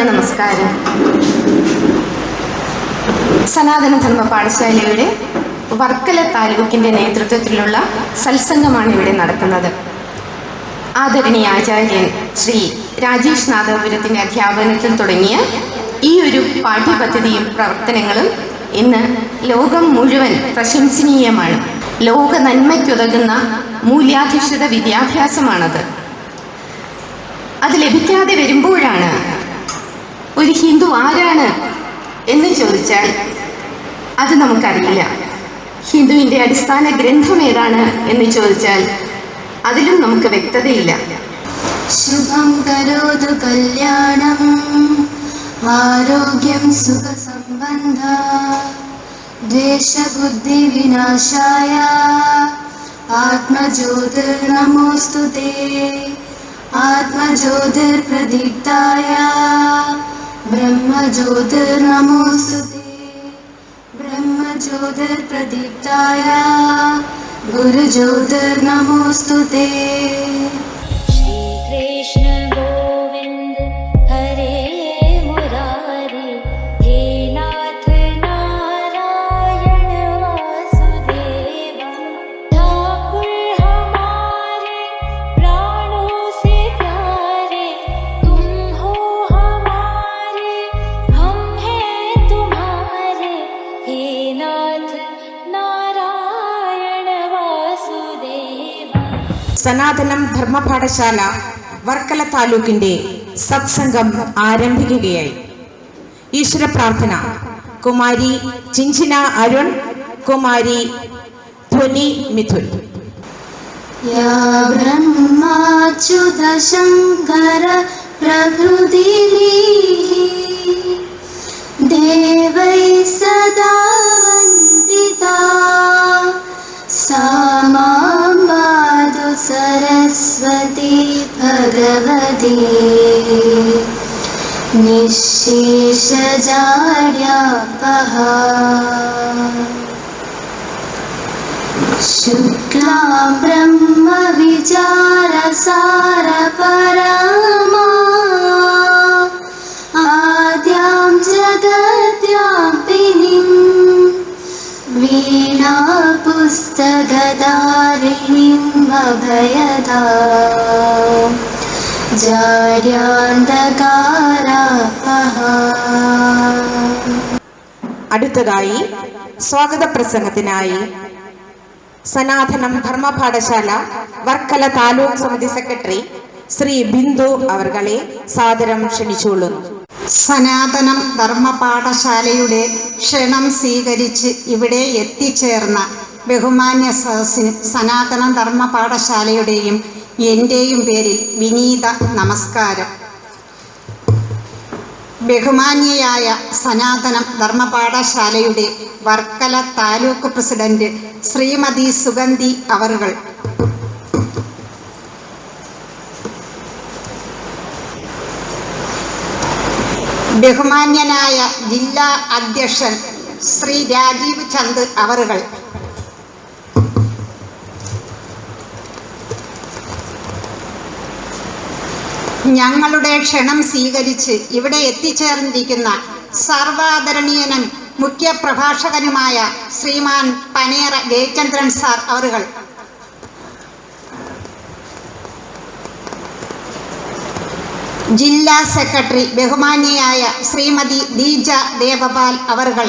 നമസ്കാരം. സനാതന ധർമ്മ പാഠശാലയുടെ വർക്കല താലൂക്കിൻ്റെ നേതൃത്വത്തിലുള്ള സത്സംഗമാണ് ഇവിടെ നടക്കുന്നത്. ആദരണീയ ആചാര്യൻ ശ്രീ രാജേഷ് നാദാപുരത്തിൻ്റെ അധ്യാപനത്തിൽ തുടങ്ങിയ ഈ ഒരു പാഠ്യപദ്ധതിയും പ്രവർത്തനങ്ങളും ഇന്ന് ലോകം മുഴുവൻ പ്രശംസനീയമാണ്. ലോക നന്മയ്ക്കുതകുന്ന മൂല്യാധിഷ്ഠിത വിദ്യാഭ്യാസമാണത്. അത് ലഭിക്കാതെ വരുമ്പോഴാണ് ഒരു ഹിന്ദു ആരാണ് എന്ന് ചോദിച്ചാൽ അത് നമുക്കറിയില്ല. ഹിന്ദുവിൻ്റെ അടിസ്ഥാന ഗ്രന്ഥം ഏതാണ് എന്ന് ചോദിച്ചാൽ അതിലും നമുക്ക് വ്യക്തതയില്ല. ശുഭം കരോതു കല്യാണം ആരോഗ്യം സുഖ സംബന്ധ ദ്വേഷബുദ്ധി വിനാശായ ആത്മജ്യോതിർനമോസ്തുതേ ആത്മജ്യോതിർപ്രദീപ്തായ ബ്രഹ്മജ്യോതിർനമോസ്തുതേ ബ്രഹ്മജ്യോതിർപ്രദീപ്തായ ഗുരുജ്യോതിർനമോസ്തുതേ. ശ്രീകൃഷ്ണ ഗോവിന്ദ ഹരേ മുരാരി ഹേ നാഥ നാരായണ വാസുദേവ ഠാകുർ ഹമാരെ പ്രാണോ സേ പ്യാരെ തും ഹോ ഹമാരെ ഹം ഹേ തുമ്ഹാരെ ഹേ നാഥ നാരായണ വാസുദേവ. സനാതനം ധർമ്മ പാഠശാല വർക്കല താലൂക്കിന്റെ സത്സംഗം ആരംഭിക്കുകയായി. ഈശ്വര പ്രാർത്ഥന. കുമാരി ചിഞ്ചിന അരുൺ, കുമാരി ധ്വനി മിഥുൻ. യാ ബ്രഹ്മാച്യുത ശങ്കര പ്രകൃതിഃ ദേവൈ സദാ വന്ദിതാ സാ മാം പാതു സരസ്വതി ഭഗവതി നിശേഷജാഡ്യാപഹ ശുക്ലാം ബ്രഹ്മ വിചാരസാര പരമാ ആദ്യാം ജഗദ്യാം പിനിം വീണാ പുസ്തകധാരിണീം അഭയദാം ജാഡ്യാന്ധകാരാപഹ. അടുത്തതായി സ്വാഗത പ്രസംഗത്തിനായി സനാതനം ധർമ്മ പാഠശാല വർക്കല താലൂക്ക് സമിതി സെക്രട്ടറി ശ്രീ ബിന്ദു അവർകളെ സാദരം ക്ഷണിച്ചുകൊള്ളുന്നു. സനാതനം ധർമ്മ പാഠശാലയുടെ ക്ഷണം സ്വീകരിച്ച് ഇവിടെ എത്തിച്ചേർന്ന ബഹുമാന്യ സദസ്സിന് സനാതന ധർമ്മ പാഠശാലയുടെയും എൻ്റെയും പേരിൽ വിനീത നമസ്കാരം. ബഹുമാന്യയായ സനാതനം ധർമ്മ പാഠശാലയുടെ വർക്കല താലൂക്ക് പ്രസിഡന്റ് ശ്രീമതി സുഗന്ധി അവറുകൾ, ബഹുമാന്യനായ ജില്ലാ അധ്യക്ഷൻ ശ്രീ രാജീവ് ചന്ദ് അവറുകൾ, ഞങ്ങളുടെ ക്ഷണം സ്വീകരിച്ച് ഇവിടെ എത്തിച്ചേർന്നിരിക്കുന്ന സർവാദരണീയനും മുഖ്യ പ്രഭാഷകനുമായ ശ്രീമാൻ പനേറ ജയചന്ദ്രൻ സാർ അവറുകൾ, ജില്ലാ സെക്രട്ടറി ബഹുമാന്യയായ ശ്രീമതി ദീജ ദേവപാൽ അവറുകൾ,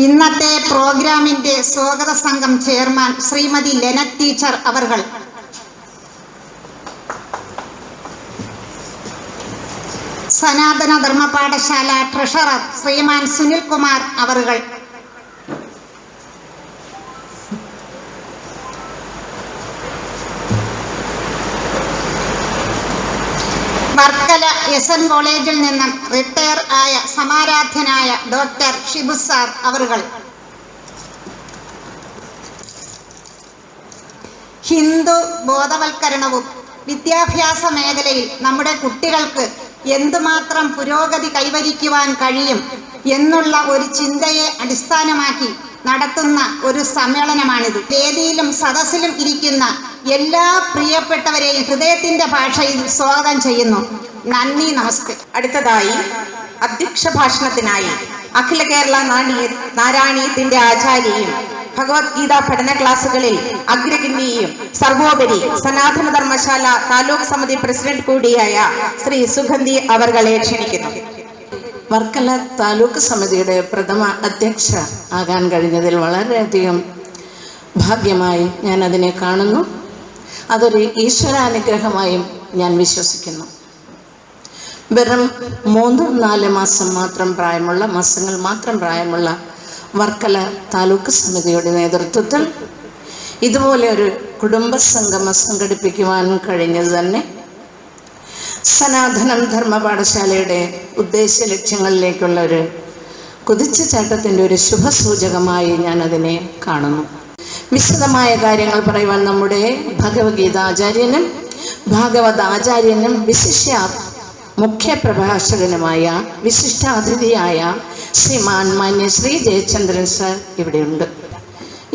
ഇന്നത്തെ പ്രോഗ്രാമിൻ്റെ സ്വാഗത സംഘം ചെയർമാൻ ശ്രീമതി ലെനറ്റ് ടീച്ചർ അവറുകൾ, സനാതന ധർമ്മ പാഠശാല ട്രഷറർ ശ്രീമാൻ സുനിൽ കുമാർ അവറുകൾ, വർക്കല SN കോളേജിൽ നിന്നും റിട്ടയർ ആയ സമാരാധ്യനായ ഡോക്ടർ ഷിബു സാർ അവറുകൾ. ഹിന്ദു ബോധവൽക്കരണവും വിദ്യാഭ്യാസ മേഖലയിൽ നമ്മുടെ കുട്ടികൾക്ക് എന്തുമാത്രം പുരോഗതി കൈവരിക്കുവാൻ കഴിയും എന്നുള്ള ഒരു ചിന്തയെ അടിസ്ഥാനമാക്കി നടത്തുന്ന ഒരു സമ്മേളനമാണിത്. വേദിയിലും സദസ്സിലും ഇരിക്കുന്ന എല്ലാ പ്രിയപ്പെട്ടവരെയും ഹൃദയത്തിൻ്റെ ഭാഷയിൽ സ്വാഗതം ചെയ്യുന്നു. നന്ദി, നമസ്തേ. അടുത്തതായി അധ്യക്ഷ ഭാഷണത്തിനായി അഖില കേരള നാരായണീയത്തിന്റെ ആചാര്യയും ഭഗവത്ഗീത പഠന ക്ലാസുകളിൽ അഗ്രഗണ്യയും സർവോപരി സനാതന ധർമ്മശാല താലൂക്ക് സമിതി പ്രസിഡന്റ് കൂടിയായ ശ്രീ സുഗന്ധി അവർകളെ ക്ഷണിക്കുന്നു. വർക്കല താലൂക്ക് സമിതിയുടെ പ്രഥമ അധ്യക്ഷ ആകാൻ കഴിഞ്ഞതിൽ വളരെയധികം ഭാഗ്യമായി ഞാൻ അതിനെ കാണുന്നു. അതൊരു ഈശ്വരാനുഗ്രഹമായും ഞാൻ വിശ്വസിക്കുന്നു. വെറും 3-4 മാസങ്ങൾ മാത്രം പ്രായമുള്ള വർക്കല താലൂക്ക് സമിതിയുടെ നേതൃത്വത്തിൽ ഇതുപോലെ ഒരു കുടുംബസംഗമം സംഘടിപ്പിക്കുവാൻ കഴിഞ്ഞത് തന്നെ സനാതനം ധർമ്മ പാഠശാലയുടെ ഉദ്ദേശ ലക്ഷ്യങ്ങളിലേക്കുള്ള ഒരു കുതിച്ചുചാട്ടത്തിൻ്റെ ഒരു ശുഭസൂചകമായി ഞാൻ അതിനെ കാണുന്നു. വിശദമായ കാര്യങ്ങൾ പറയുവാൻ നമ്മുടെ ഭഗവത്ഗീതാചാര്യനും ഭാഗവതാചാര്യനും വിശിഷ്യ മുഖ്യ പ്രഭാഷകനുമായ വിശിഷ്ടാതിഥിയായ ശ്രീമാൻ മാന്യ ശ്രീ ജയചന്ദ്രൻ സാർ ഇവിടെയുണ്ട്.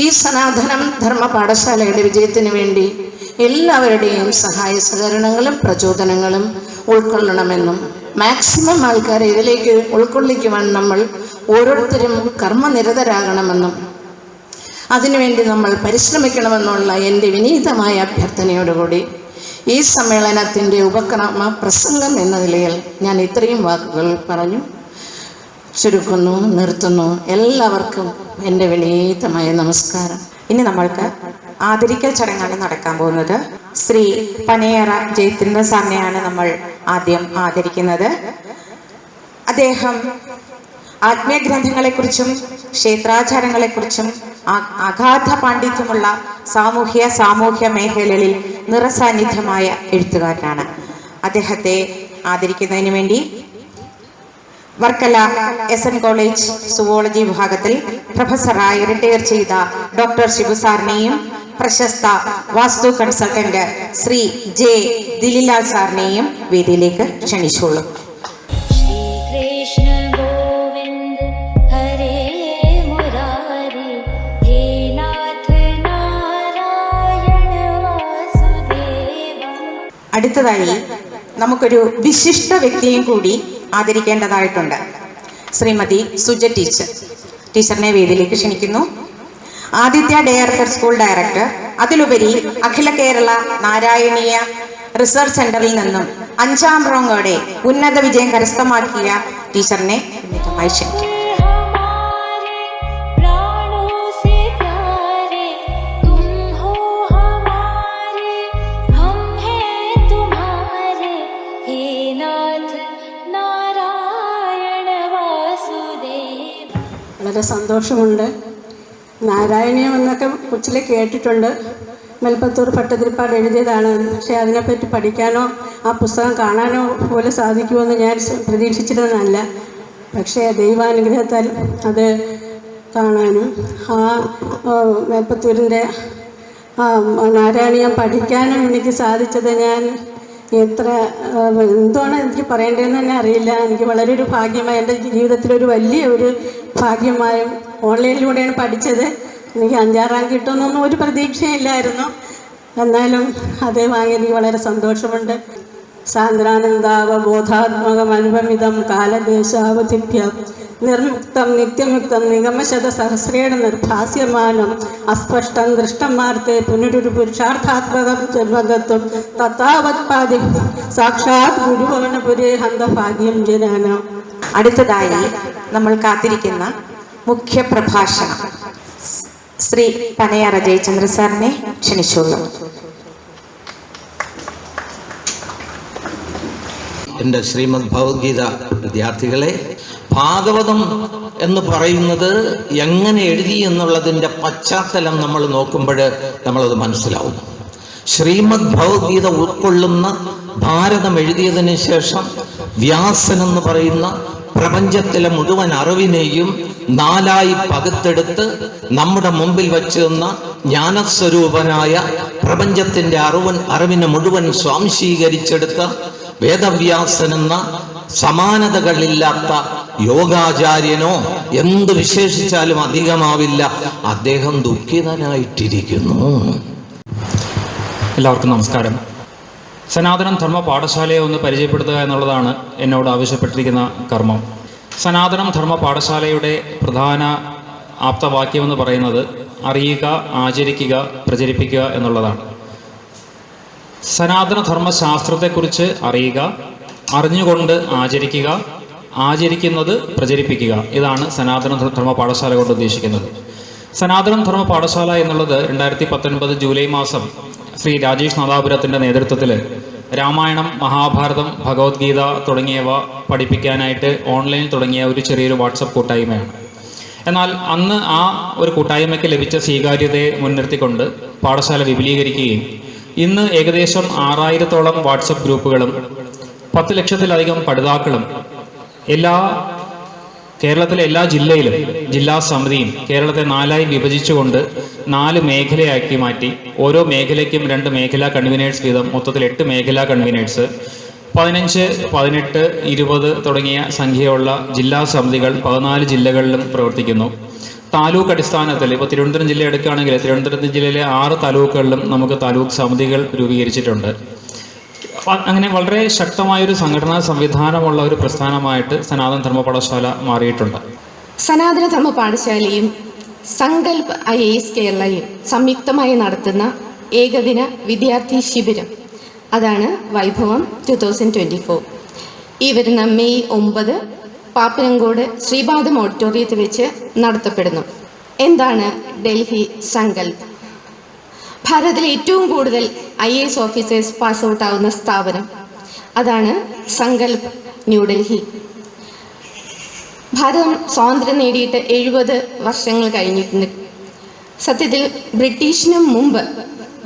ഈ സനാതനം ധർമ്മ പാഠശാലയുടെ വിജയത്തിന് വേണ്ടി എല്ലാവരുടെയും സഹായ സഹകരണങ്ങളും പ്രചോദനങ്ങളും ഉൾക്കൊള്ളണമെന്നും മാക്സിമം ആൾക്കാരെ ഇതിലേക്ക് ഉൾക്കൊള്ളിക്കുവാൻ നമ്മൾ ഓരോരുത്തരും കർമ്മനിരതരാകണമെന്നും അതിനുവേണ്ടി നമ്മൾ പരിശ്രമിക്കണമെന്നുള്ള എൻ്റെ വിനീതമായ അഭ്യർത്ഥനയോടുകൂടി ഈ സമ്മേളനത്തിൻ്റെ ഉപക്രമ പ്രസംഗം എന്ന നിലയിൽ ഞാൻ ഇത്രയും വാക്കുകൾ പറഞ്ഞു ചുരുക്കുന്നു, നിർത്തുന്നു. എല്ലാവർക്കും എൻ്റെ വിനീതമായ നമസ്കാരം. ഇനി നമ്മൾക്ക് ആദരിക്കൽ ചടങ്ങാണ് നടക്കാൻ പോകുന്നത്. ശ്രീ പനയറ ജയചന്ദ്രൻ സാറിനെയാണ് നമ്മൾ ആദ്യം ആദരിക്കുന്നത്. അദ്ദേഹം ആത്മീയ ഗ്രന്ഥങ്ങളെക്കുറിച്ചും ക്ഷേത്രാചാരങ്ങളെക്കുറിച്ചും അഗാധ പാണ്ഡിത്യമുള്ള സാമൂഹ്യ മേഖലകളിൽ നിറസാന്നിധ്യമായ എഴുത്തുകാരനാണ്. അദ്ദേഹത്തെ ആദരിക്കുന്നതിന് വേണ്ടി വർക്കല SN കോളേജ് സുവോളജി വിഭാഗത്തിൽ പ്രൊഫസറായി റിട്ടയർ ചെയ്ത ഡോക്ടർ ഷിബു സാറിനെയും പ്രശസ്ത വാസ്തു കൺസൾട്ടന്റ് ശ്രീ ജെ ദിലിലാൽ സാറിനെയും വേദിയിലേക്ക് ക്ഷണിച്ചോളൂ. श्रीकृष्ण गोविन्द हरे मुरारी हे नाथ नारायण वासुदेवा. അടുത്തതായി നമുക്കൊരു വിശിഷ്ട വ്യക്തിയും കൂടി ആദരിക്കേണ്ടതായിട്ടുണ്ട്. ശ്രീമതി സുജ ടീച്ചറിനെ വേദിയിലേക്ക് ക്ഷണിക്കുന്നു. ആദിത്യ ഡയറക്ടർ സ്കൂൾ ഡയറക്ടർ, അതിലുപരി അഖില കേരള നാരായണീയ റിസർച്ച് സെന്ററിൽ നിന്നും 5ാം റാങ്കോടെ ഉന്നത വിജയം കരസ്ഥമാക്കിയ ടീച്ചറിനെ ഉന്നതമായി ക്ഷണിക്കും. വളരെ സന്തോഷമുണ്ട്. നാരായണീയം എന്നൊക്കെ കൊച്ചിലെ കേട്ടിട്ടുണ്ട്. മേൽപ്പത്തൂർ ഭട്ടതിരിപ്പാട് എഴുതിയതാണ്. പക്ഷേ അതിനെപ്പറ്റി പഠിക്കാനോ ആ പുസ്തകം കാണാനോ പോലെ സാധിക്കുമെന്ന് ഞാൻ പ്രതീക്ഷിച്ചിരുന്നതല്ല. പക്ഷേ ദൈവാനുഗ്രഹത്താൽ അത് കാണാനും ആ മേൽപ്പത്തൂരിൻ്റെ നാരായണീയം പഠിക്കാനും എനിക്ക് സാധിച്ചത് ഞാൻ എന്താണ് എനിക്ക് പറയേണ്ടതെന്ന് തന്നെ അറിയില്ല. എനിക്ക് വളരെ ഒരു ഭാഗ്യമായി, എൻ്റെ ജീവിതത്തിലൊരു വലിയ ഒരു ഭാഗ്യമായും ഓൺലൈനിലൂടെയാണ് പഠിച്ചത്. എനിക്ക് 5ാം റാങ്ക് കിട്ടുമെന്നൊന്നും ഒരു പ്രതീക്ഷയില്ലായിരുന്നു. എന്നാലും അതേ വാങ്ങി എനിക്ക് വളരെ സന്തോഷമുണ്ട്. സാന്ദ്രാനന്ദാവബോധാത്മകമനുപമിതം കാലദേശാവധിഭ്യം നിർമുക്തം നിത്യമുക്തം നിഗമശത സഹസ്രേണ നിർഭാസ്യമാനം അസ്പഷ്ടം ദൃഷ്ടമാർത്തെ പുനരൊരു പുരുഷാർത്ഥാത്മകം ജന്മതത്വം തത്താവത്പാദി സാക്ഷാത് ഗുരുഭവനപുരേ ഹന്തഭാഗ്യം ജനാന. അടുത്തതായി നമ്മൾ കാത്തിരിക്കുന്ന മുഖ്യ പ്രഭാഷണം ശ്രീ പനയറ ജയചന്ദ്ര സാറിനെ ക്ഷണിച്ചോളൂ. എൻ്റെ ശ്രീമദ് ഭഗവത്ഗീത വിദ്യാർത്ഥികളെ, ഭാഗവതം എന്ന് പറയുന്നത് എങ്ങനെ എഴുതി എന്നുള്ളതിൻ്റെ പശ്ചാത്തലം നമ്മൾ നോക്കുമ്പോൾ നമ്മളത് മനസ്സിലാവും. ശ്രീമദ് ഭഗവത്ഗീത ഉൾക്കൊള്ളുന്ന ഭാരതം എഴുതിയതിന് ശേഷം വ്യാസൻ എന്ന് പറയുന്ന പ്രപഞ്ചത്തിലെ മുഴുവൻ അറിവിനെയും നാലായി പകുത്തെടുത്ത് നമ്മുടെ മുമ്പിൽ വച്ച് നിന്ന ജ്ഞാനസ്വരൂപനായ പ്രപഞ്ചത്തിൻ്റെ അറിവിനെ മുഴുവൻ സ്വാംശീകരിച്ചെടുത്ത വേദവ്യാസൻ എന്ന സമാനതകളില്ലാത്ത യോഗാചാര്യനോ എന്ത് വിശേഷിച്ചാലും അധികമാവില്ല. അദ്ദേഹം ദുഃഖിതനായിട്ടിരിക്കുന്നു. എല്ലാവർക്കും നമസ്കാരം. സനാതനം ധർമ്മ പാഠശാലയെ ഒന്ന് പരിചയപ്പെടുത്തുക എന്നുള്ളതാണ് എന്നോട് ആവശ്യപ്പെട്ടിരിക്കുന്ന കർമ്മം. സനാതനം ധർമ്മ പാഠശാലയുടെ പ്രധാന ആപ്തവാക്യമെന്ന് പറയുന്നത് അറിയുക, ആചരിക്കുക, പ്രചരിപ്പിക്കുക എന്നുള്ളതാണ്. സനാതനധർമ്മശാസ്ത്രത്തെക്കുറിച്ച് അറിയുക, അറിഞ്ഞുകൊണ്ട് ആചരിക്കുക, ആചരിക്കുന്നത് പ്രചരിപ്പിക്കുക. ഇതാണ് സനാതന ധർമ്മ പാഠശാല കൊണ്ട് ഉദ്ദേശിക്കുന്നത്. സനാതന ധർമ്മ പാഠശാല എന്നുള്ളത് 2019 ജൂലൈ മാസം ശ്രീ രാജേഷ് നാദാപുരത്തിൻ്റെ നേതൃത്വത്തിൽ രാമായണം, മഹാഭാരതം, ഭഗവത്ഗീത തുടങ്ങിയവ പഠിപ്പിക്കാനായിട്ട് ഓൺലൈനിൽ തുടങ്ങിയ ഒരു ചെറിയൊരു വാട്സപ്പ് കൂട്ടായ്മയാണ്. എന്നാൽ അന്ന് ആ ഒരു കൂട്ടായ്മയ്ക്ക് ലഭിച്ച സ്വീകാര്യതയെ മുൻനിർത്തിക്കൊണ്ട് പാഠശാല വിപുലീകരിക്കുകയും ഇന്ന് ഏകദേശം 6000-ഓളം വാട്സപ്പ് ഗ്രൂപ്പുകളും 10 ലക്ഷത്തിലധികം പഠിതാക്കളും കേരളത്തിലെ എല്ലാ ജില്ലയിലും ജില്ലാ സമിതിയും കേരളത്തെ 4ആയി വിഭജിച്ചുകൊണ്ട് 4 മേഖലയാക്കി മാറ്റി ഓരോ മേഖലയ്ക്കും 2 മേഖലാ കൺവീനേഴ്സ് വീതം മൊത്തത്തിൽ 8 മേഖലാ കൺവീനേഴ്സ് 15, 18, 20 തുടങ്ങിയ സംഖ്യയുള്ള ജില്ലാ സമിതികൾ 14 ജില്ലകളിലും പ്രവർത്തിക്കുന്നു. താലൂക്ക് അടിസ്ഥാനത്തിൽ ഇപ്പോൾ തിരുവനന്തപുരം ജില്ല എടുക്കുകയാണെങ്കിൽ തിരുവനന്തപുരം ജില്ലയിലെ 6 താലൂക്കുകളിലും നമുക്ക് താലൂക്ക് സമിതികൾ രൂപീകരിച്ചിട്ടുണ്ട്. അങ്ങനെ വളരെ ശക്തമായൊരു സംഘടനാ സംവിധാനമുള്ള ഒരു പ്രസ്ഥാനമായിട്ട് സനാതന ധർമ്മ പാഠശാല മാറിയിട്ടുണ്ട്. സനാതന ധർമ്മ പാഠശാലയും സങ്കൽപ് IAS കേരളയും സംയുക്തമായി നടത്തുന്ന ഏകദിന വിദ്യാർത്ഥി ശിബിരം, അതാണ് വൈഭവം 2024. ഈ വരുന്ന മെയ് 9 പാപ്പനംകോട് ശ്രീപാദം ഓഡിറ്റോറിയത്തിൽ വെച്ച് നടത്തപ്പെടുന്നു. എന്താണ് ഡൽഹി സങ്കൽപ്? ഭാരതത്തിലെ ഏറ്റവും കൂടുതൽ IAS ഓഫീസേഴ്സ് പാസ് ഔട്ട് ആവുന്ന സ്ഥാപനം, അതാണ് സങ്കൽപ് ന്യൂഡൽഹി. ഭാരതം സ്വാതന്ത്ര്യം നേടിയിട്ട് 70 വർഷങ്ങൾ കഴിഞ്ഞിട്ടുണ്ട്. സത്യത്തിൽ ബ്രിട്ടീഷിനും മുമ്പ്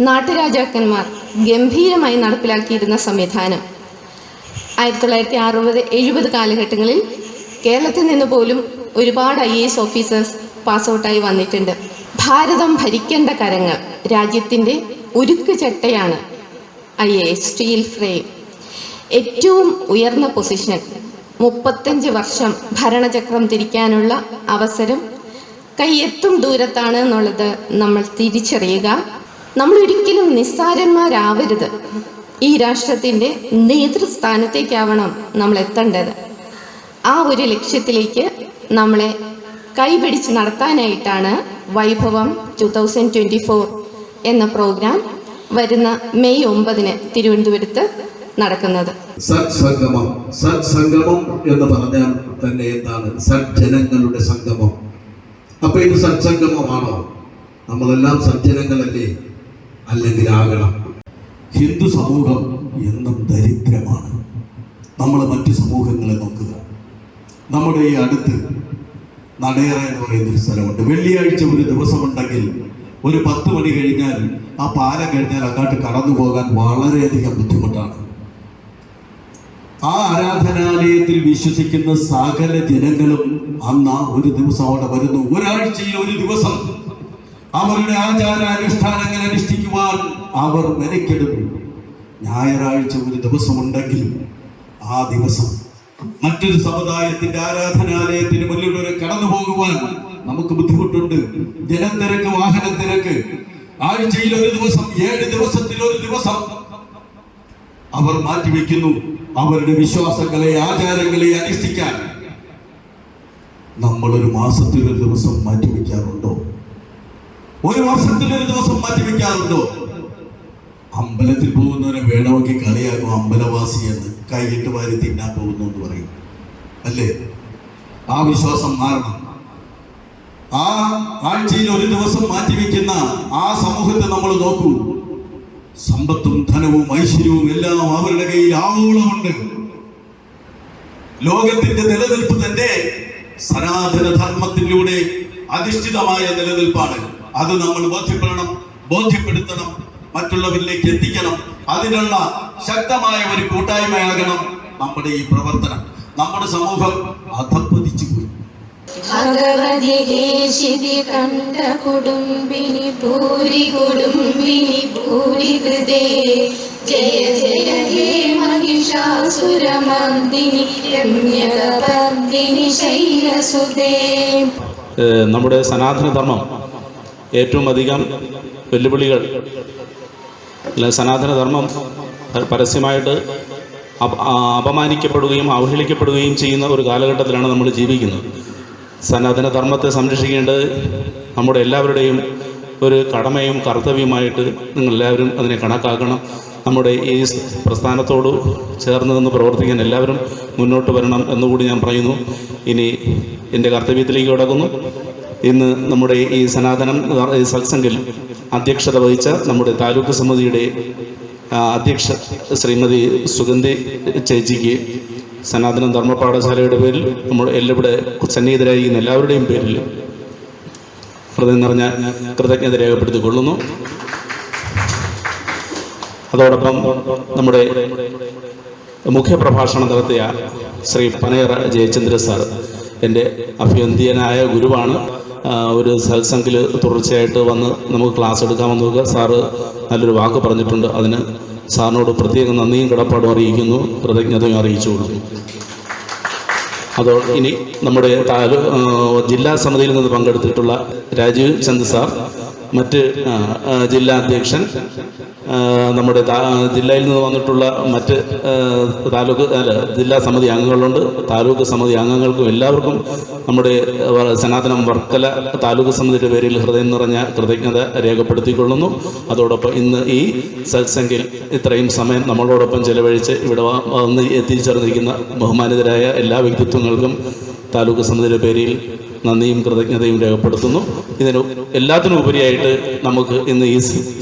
നാട്ടുരാജാക്കന്മാർ ഗംഭീരമായി നടപ്പിലാക്കിയിരുന്ന സംവിധാനം 1960-70 കാലഘട്ടങ്ങളിൽ കേരളത്തിൽ നിന്ന് പോലും ഒരുപാട് IAS ഓഫീസേഴ്സ് പാസ് ഔട്ടായി വന്നിട്ടുണ്ട്. ഭാരതം ഭരിക്കേണ്ട കരങ്ങൾ, രാജ്യത്തിൻ്റെ ഉരുക്ക് ചട്ടയാണ് IAS, സ്റ്റീൽ ഫ്രെയിം. ഏറ്റവും ഉയർന്ന പൊസിഷൻ, 35 വർഷം ഭരണചക്രം തിരിക്കാനുള്ള അവസരം കൈയെത്തും ദൂരത്താണ് എന്നുള്ളത് നമ്മൾ തിരിച്ചറിയുക. നമ്മൾ ഒരിക്കലും നിസ്സാരന്മാരാവരുത്. ഈ രാഷ്ട്രത്തിൻ്റെ നേതൃസ്ഥാനത്തേക്കാവണം നമ്മൾ എത്തേണ്ടത്. ആ ഒരു ലക്ഷ്യത്തിലേക്ക് നമ്മളെ കൈപിടിച്ച് നടത്താനായിട്ടാണ് വൈഭവം 2024 എന്ന പ്രോഗ്രാം വരുന്ന മെയ് 9 തിരുവനന്തപുരത്ത് നടക്കുന്നത്. സത്സംഗമം. സത്സംഗമം എന്ന് പറഞ്ഞാൽ തന്നെ എന്താണ്? സജ്ജനങ്ങളുടെ സംഗമം. അപ്പൊ ഇത് സത്സംഗമമാണോ? നമ്മളെല്ലാം സജ്ജനങ്ങളല്ലേ? അല്ലെങ്കിൽ ആകണം. ഹിന്ദു സമൂഹം എന്നും ദരിദ്രമാണ്. നമ്മൾ മറ്റു സമൂഹങ്ങളെ നോക്കുക. നമ്മുടെ ഈ അടുത്ത് നടയറ എന്ന് പറയുന്നൊരു സ്ഥലമുണ്ട്. വെള്ളിയാഴ്ച ഒരു ദിവസമുണ്ടെങ്കിൽ ഒരു 10 മണി കഴിഞ്ഞാൽ ആ പാലം കഴിഞ്ഞാൽ അങ്ങോട്ട് കടന്നു പോകാൻ വളരെയധികം ബുദ്ധിമുട്ടാണ്. ആ ആരാധനാലയത്തിൽ വിശ്വസിക്കുന്ന സകല ജനങ്ങളും അന്ന് ഒരു ദിവസം അവിടെ വരുന്നു. ഒരാഴ്ചയിൽ ഒരു ദിവസം അവരുടെ ആചാരാനുഷ്ഠാനങ്ങൾ അനുഷ്ഠിക്കുവാൻ അവർ മെനക്കെടുന്നു. ഞായറാഴ്ച ഒരു ദിവസമുണ്ടെങ്കിൽ ആ ദിവസം മറ്റൊരു സമുദായത്തിന്റെ ആരാധനാലയത്തിന് മുന്നിലൂടെ കടന്നു പോകുവാൻ നമുക്ക് ബുദ്ധിമുട്ടുണ്ട്. ജനത്തിരക്ക്, വാഹനത്തിരക്ക്. ആഴ്ചയിൽ ഒരു ദിവസം, 7 ദിവസത്തിൽ ഒരു ദിവസം അവർ മാറ്റിവെക്കുന്നു അവരുടെ വിശ്വാസങ്ങളെ, ആചാരങ്ങളെ അനുഷ്ഠിക്കാൻ. നമ്മളൊരു മാസത്തിൽ ഒരു ദിവസം മാറ്റിവെക്കാറുണ്ടോ? ഒരു വർഷത്തിൽ ഒരു ദിവസം മാറ്റിവെക്കാറുണ്ടോ? അമ്പലത്തിൽ പോകുന്നവരെ വേണമെങ്കിൽ കളിയാക്കും അമ്പലവാസി എന്ന്. കൈയിട്ട് വാരി തിന്നാൻ പോകുന്നു എന്ന് പറയും, അല്ലേ? ആ വിശ്വാസം മാറണം. ആ ആഴ്ചയിൽ ഒരു ദിവസം മാറ്റിവെക്കുന്ന ആ സമൂഹത്തെ നമ്മൾ നോക്കൂ. സമ്പത്തും ധനവും ഐശ്വര്യവും എല്ലാം അവരുടെ കയ്യിൽ ആവോളമുണ്ട്. ലോകത്തിന്റെ നിലനിൽപ്പ് തന്നെ സനാതന ധർമ്മത്തിലൂടെ അധിഷ്ഠിതമായ നിലനിൽപ്പാണ്. അത് നമ്മൾ ബോധ്യപ്പെടുത്തണം, മറ്റുള്ളവരിലേക്ക് എത്തിക്കണം. അതിനുള്ള ശക്തമായ ഒരു കൂട്ടായ്മയാകണം നമ്മുടെ ഈ പ്രവർത്തനം. നമ്മുടെ സമൂഹം അധപ്പതിച്ചു പോയി. ഭഗവതി ദേശിതി കണ്ട കുടുംബിനി ഭൂരി കുടുംബിനി ഭൂരി ഹൃദേ ജയ ജയ ഹേ മഹിഷാസുരമർദിനി രമ്യകപർദിനി ശൈലസുതേ. നമ്മുടെ സനാതനധർമ്മം ഏറ്റവും അധികം വെല്ലുവിളികൾ, സനാതനധർമ്മം പരസ്യമായിട്ട് അപമാനിക്കപ്പെടുകയും അവഹേളിക്കപ്പെടുകയും ചെയ്യുന്ന ഒരു കാലഘട്ടത്തിലാണ് നമ്മൾ ജീവിക്കുന്നത്. സനാതനധർമ്മത്തെ സംരക്ഷിക്കേണ്ടത് നമ്മുടെ എല്ലാവരുടെയും ഒരു കടമയും കർത്തവ്യമായിട്ട് നിങ്ങളെല്ലാവരും അതിനെ കണക്കാക്കണം. നമ്മുടെ ഈ പ്രസ്ഥാനത്തോട് ചേർന്ന് നിന്ന് പ്രവർത്തിക്കാൻ എല്ലാവരും മുന്നോട്ട് വരണം എന്നുകൂടി ഞാൻ പറയുന്നു. ഇനി എൻ്റെ കർത്തവ്യത്തിലേക്ക് കടക്കുന്നു. ഇന്ന് നമ്മുടെ ഈ സനാതനം സത്സംഗിൽ അധ്യക്ഷത വഹിച്ച നമ്മുടെ താലൂക്ക് സമിതിയുടെ അധ്യക്ഷ ശ്രീമതി സുഗന്ധി ചേച്ചിക്ക് സനാതന ധർമ്മ പാഠശാലയുടെ പേരിൽ നമ്മൾ ഇവിടെ സന്നിഹിതരായിരിക്കുന്ന എല്ലാവരുടെയും പേരിൽ ഹൃദയം നിറഞ്ഞ കൃതജ്ഞത രേഖപ്പെടുത്തിക്കൊള്ളുന്നു. അതോടൊപ്പം നമ്മുടെ മുഖ്യപ്രഭാഷണം നടത്തിയ ശ്രീ പനയറ ജയചന്ദ്ര സാർ എൻ്റെ അഭിവന്ദ്യനായ ഗുരുവാണ്. ഒരു സത്സംഗിൽ തുടർച്ചയായിട്ട് വന്ന് നമുക്ക് ക്ലാസ് എടുക്കാമെന്ന് സാറ് നല്ലൊരു വാക്ക് പറഞ്ഞിട്ടുണ്ട്. അതിന് സാറിനോട് പ്രത്യേകം നന്ദിയും കടപ്പാടും അറിയിക്കുന്നു, കൃതജ്ഞതയും അറിയിച്ചു കൊടുക്കുന്നു. ഇനി നമ്മുടെ ജില്ലാ സമിതിയിൽ നിന്ന് പങ്കെടുത്തിട്ടുള്ള രാജീവ് ചന്ദ് സാർ, മറ്റ് ജില്ലാ അധ്യക്ഷൻ, നമ്മുടെ ജില്ലയിൽ നിന്ന് വന്നിട്ടുള്ള മറ്റ് ജില്ലാ സമിതി അംഗങ്ങളുണ്ട്. താലൂക്ക് സമിതി അംഗങ്ങൾക്കും എല്ലാവർക്കും നമ്മുടെ സനാതനം വർക്കല താലൂക്ക് സമിതിയുടെ പേരിൽ ഹൃദയം നിറഞ്ഞ കൃതജ്ഞത രേഖപ്പെടുത്തിക്കൊള്ളുന്നു. അതോടൊപ്പം ഇന്ന് ഈ സത്സംഗിൽ ഇത്രയും സമയം നമ്മളോടൊപ്പം ചെലവഴിച്ച് ഇവിടെ വന്ന് എത്തിച്ചേർന്നിരിക്കുന്ന ബഹുമാനിതരായ എല്ലാ വ്യക്തിത്വങ്ങൾക്കും താലൂക്ക് സമിതിയുടെ പേരിൽ നന്ദിയും കൃതജ്ഞതയും രേഖപ്പെടുത്തുന്നു. ഇതിന് എല്ലാത്തിനും ഉപരിയായിട്ട് നമുക്ക് ഇന്ന് ഈ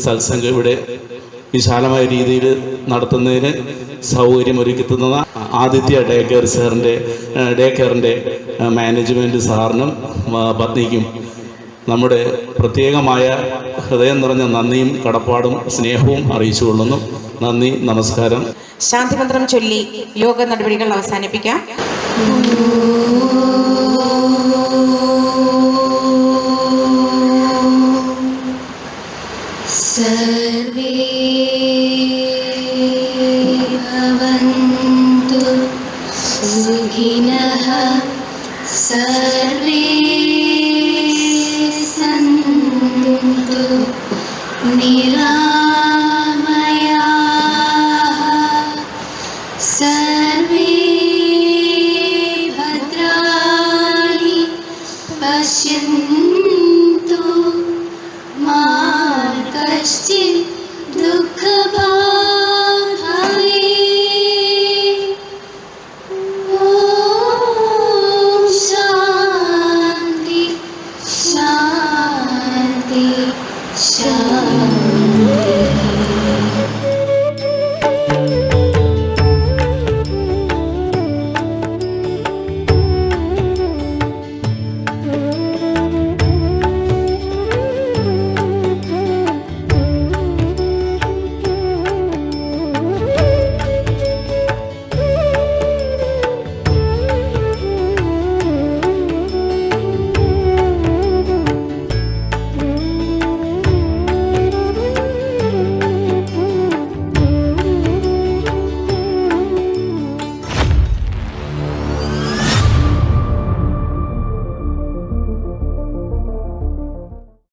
സത്സംഗം ഇവിടെ വിശാലമായ രീതിയിൽ നടത്തുന്നതിന് സൗകര്യമൊരുക്കി തന്ന ആദിത്യ ഡേ കെയറിൻ്റെ മാനേജ്മെൻറ്റ് സാറിനും പത്നിക്കും നമ്മുടെ പ്രത്യേകമായ ഹൃദയം നിറഞ്ഞ നന്ദിയും കടപ്പാടും സ്നേഹവും അറിയിച്ചു കൊള്ളുന്നു. നന്ദി, നമസ്കാരം. ശാന്തിമന്ത്രം ചൊല്ലി യോഗ നടപടികൾ അവസാനിപ്പിക്കാം. സർവേ ഭവന്തു സുഖിനഃ സർവേ സന്തു നിരാമയാഃ സർവേ ഭദ്രാണി പശ്യन्तु